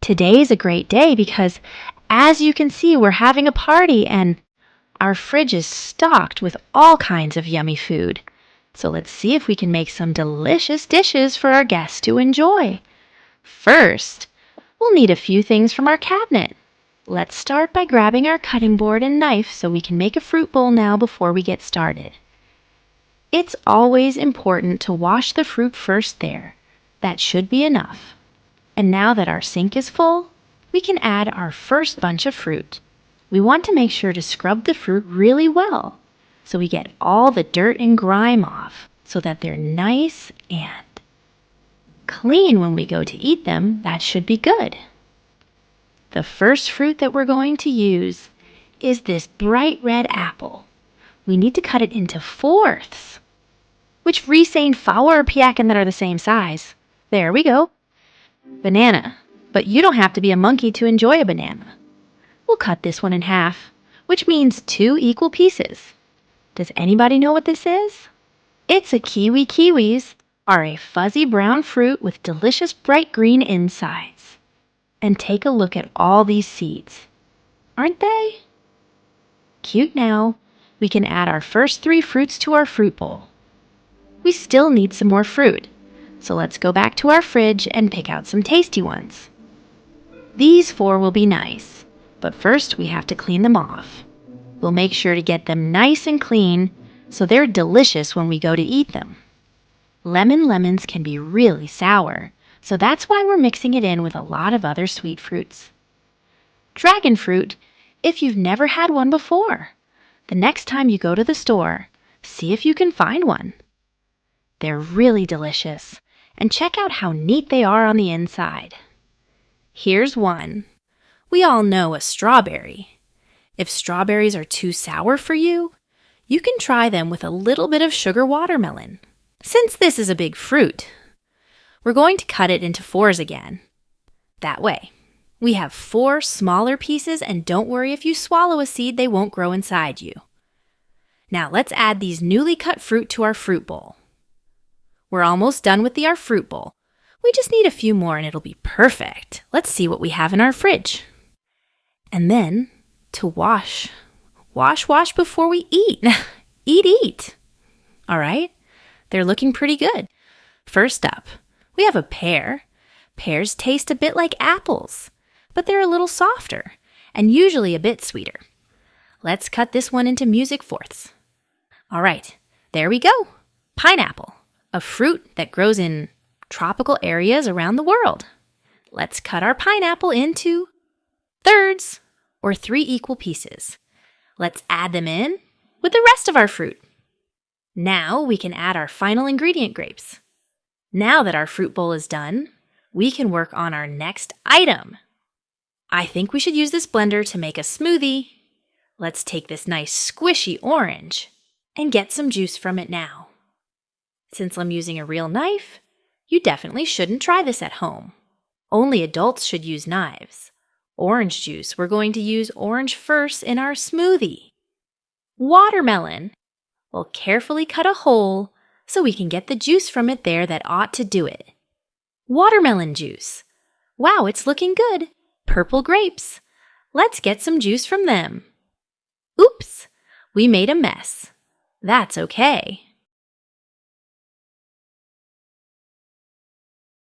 Today is a great day because, as you can see, we're having a party and our fridge is stocked with all kinds of yummy food. So let's see if we can make some delicious dishes for our guests to enjoy. First, we'll need a few things from our cabinet. Let's start by grabbing our cutting board and knife so we can make a fruit bowl now before we get started. It's always important to wash the fruit first there. That should be enough. And now that our sink is full, we can add our first bunch of fruit. We want to make sure to scrub the fruit really well so we get all the dirt and grime off so that they're nice and clean when we go to eat them. That should be good. The first fruit that we're going to use is this bright red apple. We need to cut it into fourths, which resain flour or piakin that are the same size. There we go. Banana, but you don't have to be a monkey to enjoy a banana. We'll cut this one in half, which means 2 equal pieces. Does anybody know what this is? It's a kiwi. Kiwis are a fuzzy brown fruit with delicious bright green insides. And take a look at all these seeds. Aren't they cute? Now, we can add our first 3 fruits to our fruit bowl. We still need some more fruit, so let's go back to our fridge and pick out some tasty ones. These 4 will be nice, but first we have to clean them off. We'll make sure to get them nice and clean so they're delicious when we go to eat them. Lemons can be really sour, so that's why we're mixing it in with a lot of other sweet fruits. Dragon fruit, if you've never had one before. The next time you go to the store, see if you can find one. They're really delicious, and check out how neat they are on the inside. Here's one. We all know a strawberry. If strawberries are too sour for you, you can try them with a little bit of sugar watermelon. Since this is a big fruit, we're going to cut it into 4s again. That way, we have 4 smaller pieces, and don't worry if you swallow a seed, they won't grow inside you. Now let's add these newly cut fruit to our fruit bowl. We're almost done with our fruit bowl. We just need a few more and it'll be perfect. Let's see what we have in our fridge. And then to wash before we eat. Eat. All right, they're looking pretty good. First up, we have a pear. Pears taste a bit like apples, but they're a little softer and usually a bit sweeter. Let's cut this one into music fourths. All right, there we go. Pineapple, a fruit that grows in tropical areas around the world. Let's cut our pineapple into 3rds or 3 equal pieces. Let's add them in with the rest of our fruit. Now we can add our final ingredient, grapes. Now that our fruit bowl is done, we can work on our next item. I think we should use this blender to make a smoothie. Let's take this nice squishy orange and get some juice from it now. Since I'm using a real knife, you definitely shouldn't try this at home. Only adults should use knives. Orange juice, we're going to use orange first in our smoothie. Watermelon, we'll carefully cut a hole so we can get the juice from it there that ought to do it. Watermelon juice. Wow, it's looking good. Purple grapes. Let's get some juice from them. Oops, we made a mess. That's okay.